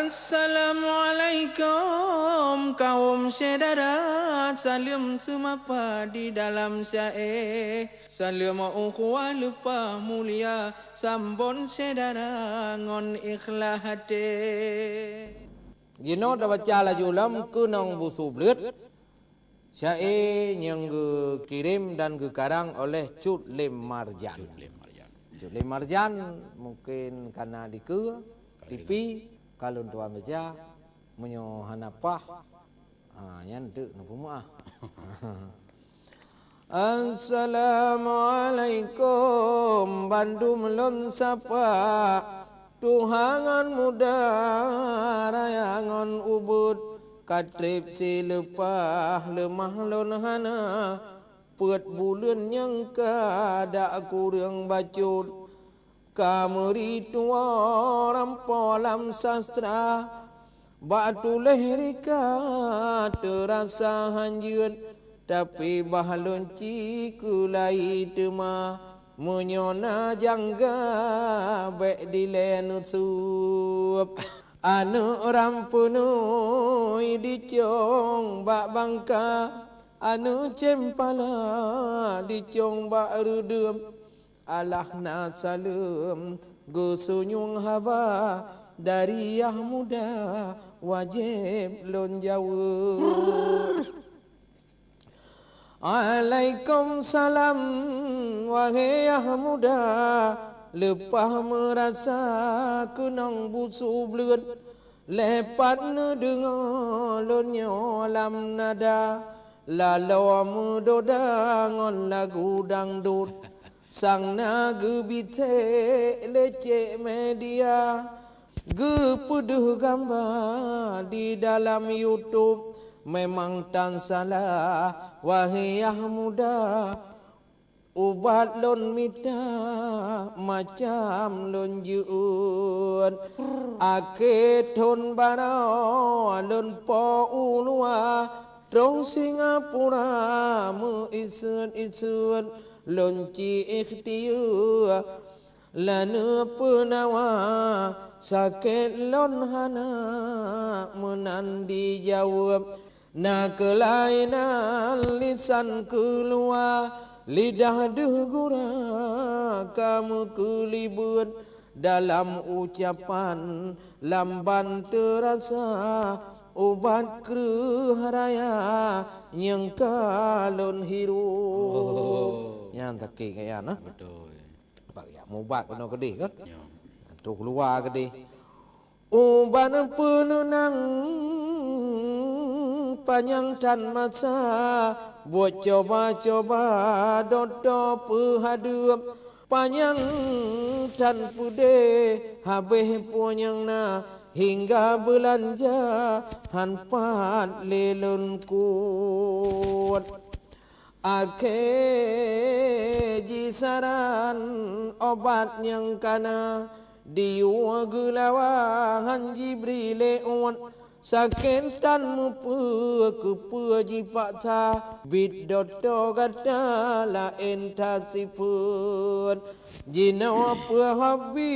Assalamualaikum kaum saudara, salam semapa di dalam syair. Salam ukhuwah lupa mulia, sambon saudara ngon ikhlas hati. Gino dah baca laju lam kunong busu belut. Syair yang kirim dan karang oleh Cut Lim Marjan. Cut Lim Marjan mungkin karena di TV kalau tuan baca menyo hanapah yang tu nak rumah. Assalamualaikum Bandung lon sapa Tuhangan muda rayangan ubud katrip silepah lemah lon hana puat bulan yang kada kurang bacut kameri tua rampolam sastra batu lehrika terasa hanjun tapi bahalun cikulai tema menyona jangga baik dilenut sup anu rampunui dicong bak bangka anu cempala dicong bak rudum alah na salam gusunyung haba dari yang muda wajib lon jawab. Waalaikumsalam wahai yang muda lepah merasa kunang busu belut lepat dengar lonyo lam nada lalau mudoda ngon lagu dangdut sang nagu bite lecek media gepuduh gambar di dalam YouTube memang tan salah wahai yang muda ubat lon mita macam lon juun ake ton barau lon po ulua trong Singapura mu isun lon ci ikhtiar lana penawa sakit lon hana menandi jawab na kelainan lisan keluar lidah degura kamu kelibut dalam ucapan lamban terasa ubat keraya yang kalon hirup yang tak kaya na betul pak ya mubat kena gede kan tu keluar gede ubat penunang panjang dan masa buat coba-coba dodo pehadup panjang dan pude habis punyang na hingga belanja hanpat lelun kuat ake jisaran obat yang kana diwa gulawahan Jibril on sakit dan mupu kepuji pakta bidodo gada la entasipun jina apa habi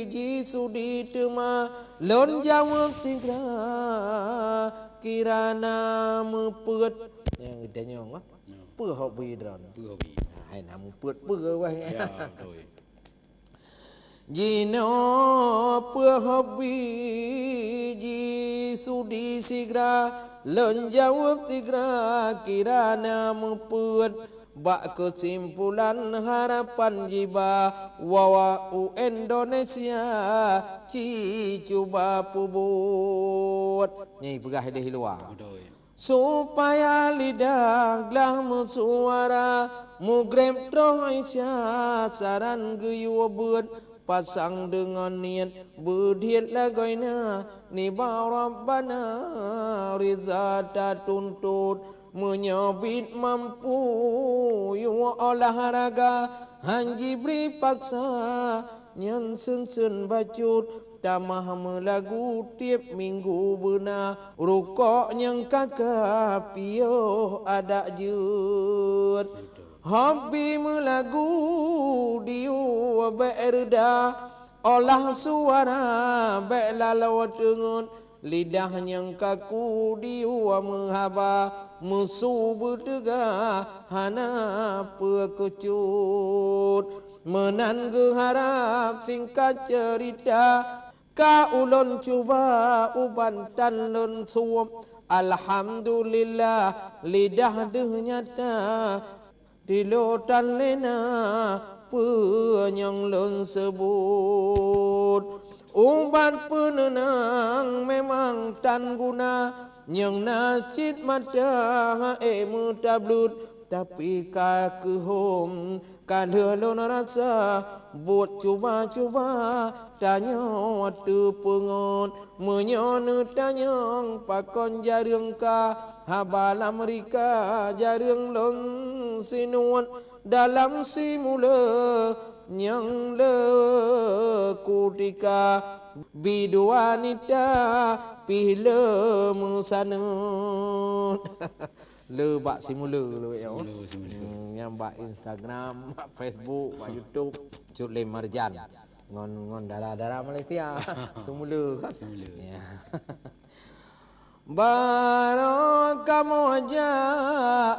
ji sudi tema lon jawab segera kirana muput yang kita nyong apa habi dron hai namu put wah ya betul jino pehobi ji sudi sigra lon jawab sigra kirana muput bak kesimpulan harapan jiba wawa Indonesia ci cuba pubut nyai pegah di luar supaya lidah glah suara mugrem troisya saran geyu bud pasang dengan niat berdiat lagoina ni Rabbana riza tuntut menyabit mampu yu olahraga hanji beri paksa nyan sen bacut tamah melagu tiap minggu benar rukuk yang kakak piyo ada jut hobi melagu diu berda olah suara baiklah lawat dengun lidah yang kaku diwa menghaba musuh berdegah hana pekecut menan harap singkat cerita ka ulun cuba uban tan lun suwam alhamdulillah lidah deh nyata dilotan lena penyang lun sebut ubat penenang memang tan guna yang nasib mata mutablut tapi kakehum kadalon rasa buat cuba-cuba tanya waktu pengon menyon tanyang pakon jarang ka habala mereka jarang lon sinuan dalam simula yang le kutika biduanita pila musanut le bak simula le ya yang bak Instagram bak Facebook bak YouTube Cut Lim Marjan ngon darah Malaysia semula kan ya Baraka moja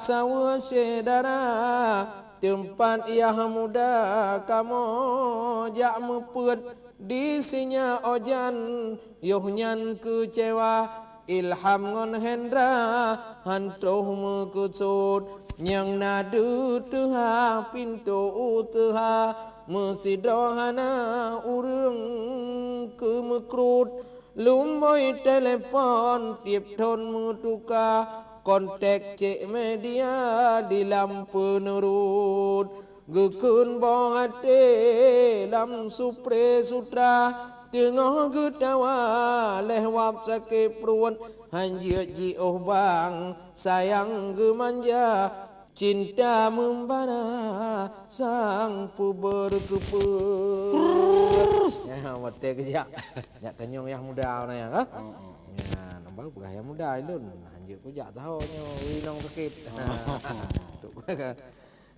sawa sedara tempat ia muda kamu jak meput di sinya ojan yohnyan kecewa ilham ngon hendra hantuh mekucut yang nadu tuha pintu utuha mesidohana urung kemekrut lumboy telepon tiap ton mutuka kontak cek media di lampu nurut gekun bong ate lam supre sutra tengah getawa lehwap sakit perut hanjir ji oh bang sayang gemanja cinta membara sang puber keput ya mate kejak jak tanyong yang muda na ya ha ya nambah begah yang muda ilun hanjir ku jak tahu nyo winong sakit tuk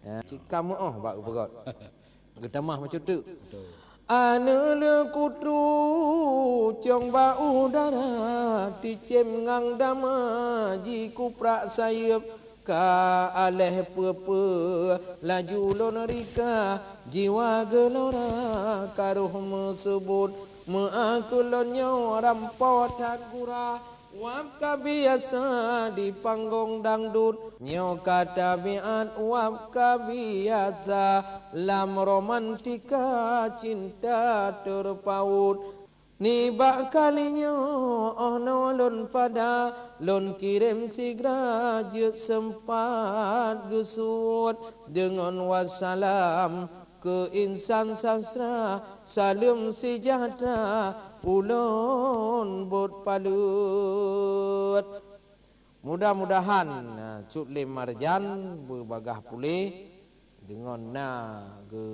ya kamu bak begot getamah macam tu Anele kutu ciong ba udara ticem ngang dama ji kuprak sayap ka aleh pepe laju lonarika jiwa gelora karuh mesebut meakulonyo rampot hagura wap kabiasa di panggung dangdut nyo kata biat wap kabiasa lam romantika cinta terpaut ni bak kalinya ono lon pada lon kirim sigra je sempat gesut dengan wassalam ke insan sastra salam sejahtera ulun bot palut mudah-mudahan Cut Lim Marjan berbagah pulih dengan ge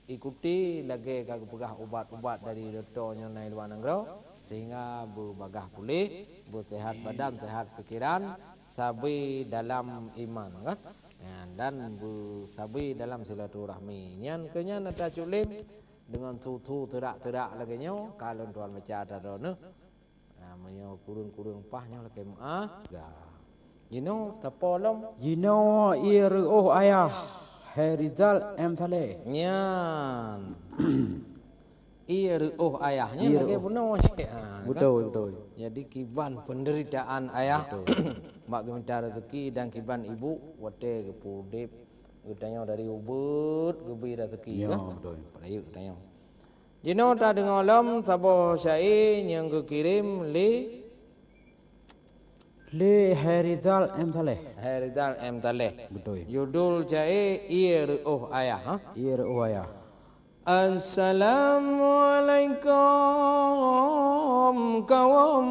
ikuti lagi kagak pegah ubat-ubat dari doktornya nai luar negara sehingga berbagah pulih bersehat badan sehat pikiran sabi dalam iman kan dan bersabi dalam silaturahmi nyan kenyan ada Cut Lim dengan tu terak-terak lagi nyo kalau tuan baca ada ne menyo kurung-kurung pahnya lagi ga tapolom ir ayah Herizal M Saleh nyan ir ayahnya lagi benar betul jadi kiban penderitaan ayah mak minta rezeki dan kiban ibu wate ke pudip Gutanya dari ubud gebi rezeki kan betul perayu gutanya jino ta dengan alam sabo syai yang kekirim le Herizal M Saleh betul judul syai ir ayah ir ayah Assalamualaikum kaum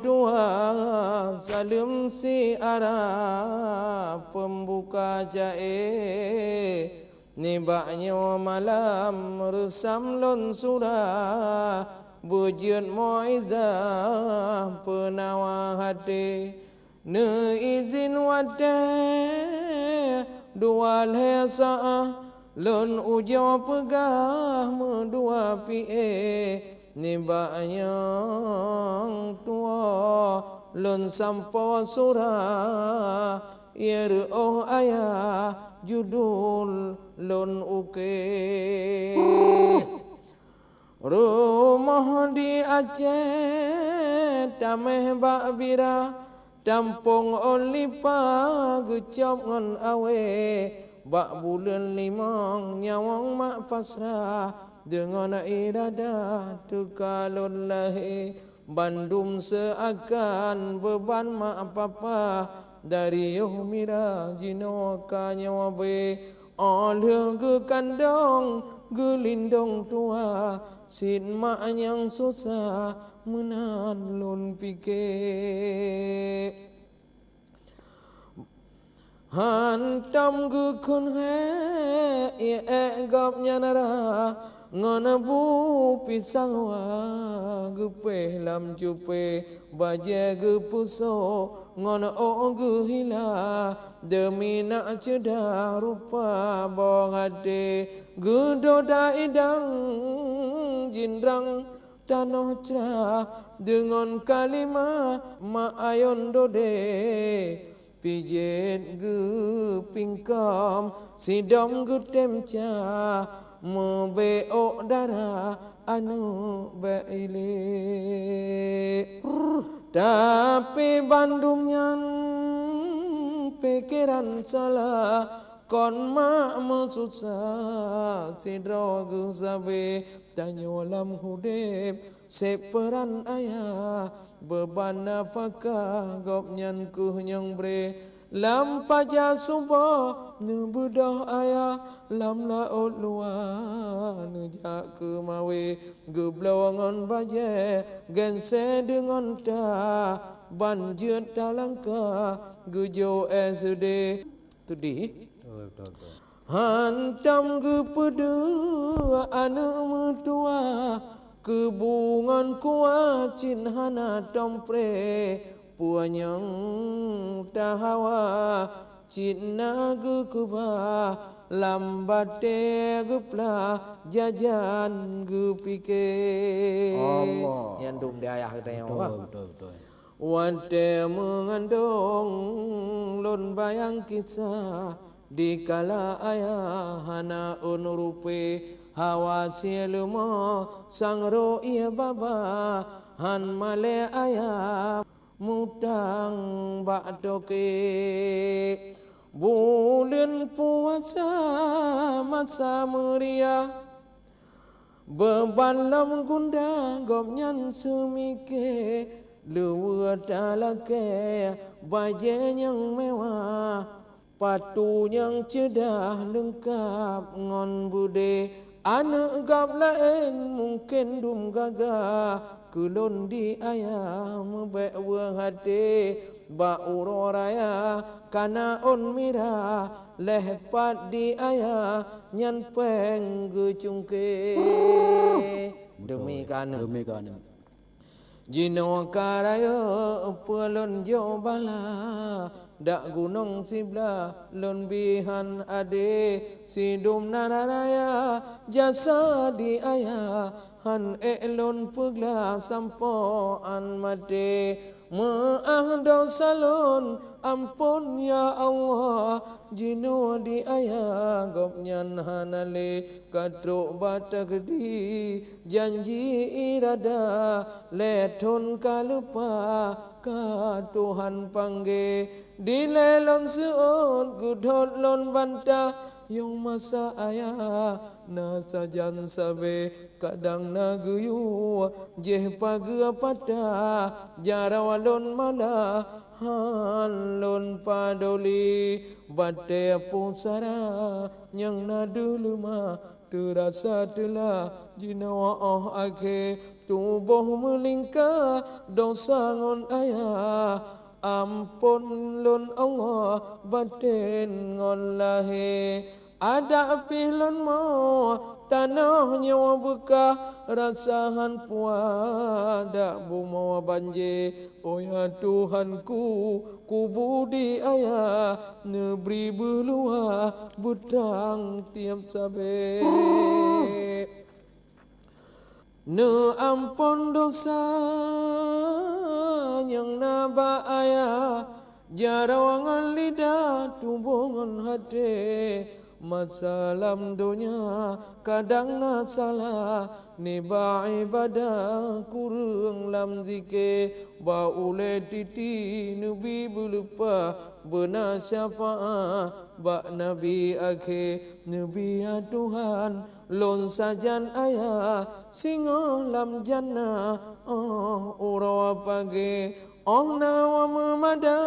Tuhan salam si arah pembuka jae nibaknya malam resam lon surah bujud muizah penawa hati ne izin wate dua lesa lun ujo pegah medua pie nibak yang tua lun sampo surah yer oh ayah judul lun uke rumah di Aceh tameh bak bira Dampung olipa gucap ngon awe bak bulan limang nyawang mak pasrah dengan irada tukalun lahi Bandung seakan beban mak papa dari mira jino ka nyawa be oleh ge kandong gelindong tua sin mak yang susah menan lun pikir hantam gu kun he gap nyanara ngona bu pisang wa gu pe lam jupe baje gu puso ngona o gu hila demi nak cedah rupa bong ade gu doda idang jindrang Tanoh cerah dengan kalimah ma'ayon dode pijet ge pingkam sidom ge temca mebeok darah anu beile tapi Bandung nyan pikiran salah kon mak mesusah sidro ge sabe tanyo lam hudep seperan ayah beban apakah gop nyan ku nyang bre lam paja subuh nu budah ayah lam laut luar nu jak ke mawe geblawangan baje gense dengan ta banjir dalangka gujo esde tudi hantam ge pedua anak mertua kebungan kuacin hana dompre puanyang tahawa cina ge kuba lambate ge pla jajan ge pike Allah. nyandung di ayah kita yang Betul. wante mengandung lon bayang kisah dikala ayah hana unurupe hawa sieluma sangro ia baba han male ayah mutang bak doke bulan puasa masa meriah beban lam gunda gom nyan semike luwa dalake baje yang mewah patu yang cedah lengkap ngon bude anak gap lain mungkin dum gagah kulon di ayah mebe wang hati ba uroraya kana on mira lehpat di ayah nyan peng ge cungke demi kana jino karaya pelon jo bala dak gunung sibla lon bihan ade sidum naraya jasa di ayah han elon pegla sampo an made maah dosa lon ampun ya Allah jino di ayah gop nyan hanale kadruk batak di janji irada leton kalupa ka Tuhan pangge di lelon seon gudhot lon bantah yang masa ayah na sajan sabe kadang naguyu jeh pagi pada jarawalon mala han lon padoli bate pusara yang nadulu ma terasa telah jinawa oh ake tubuh melingkar dosa ngon ayah ampun lun Allah batin ngon lahe ada pilon mo tanah nyawa bekah rasahan puada bumawa banjir. Oh ya Tuhanku, ku budi ayah neberi beluah butang tiap sabe. Ne ampun dosa yang naba ayah jarawangan lidah tubungan hati masalam dunia kadang na salah niba ibadah kurang lam zikir ba ule titi nabi belupa benar syafaat ba nabi akhir nabi ya Tuhan lon sajan ayah singo lam jannah urawa pagi nawa memada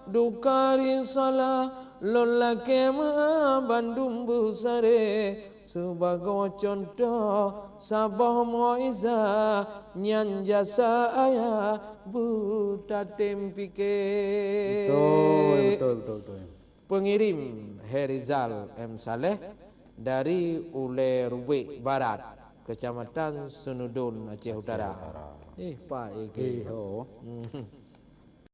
dukari salah lola kema bandung besare sebagai contoh sabah muizah nyan jasa ayah buta tempike. Betul. Pengirim Herizal M. Saleh dari Ule Rubik Barat, Kecamatan Senudun, Aceh Utara. Pak Ege.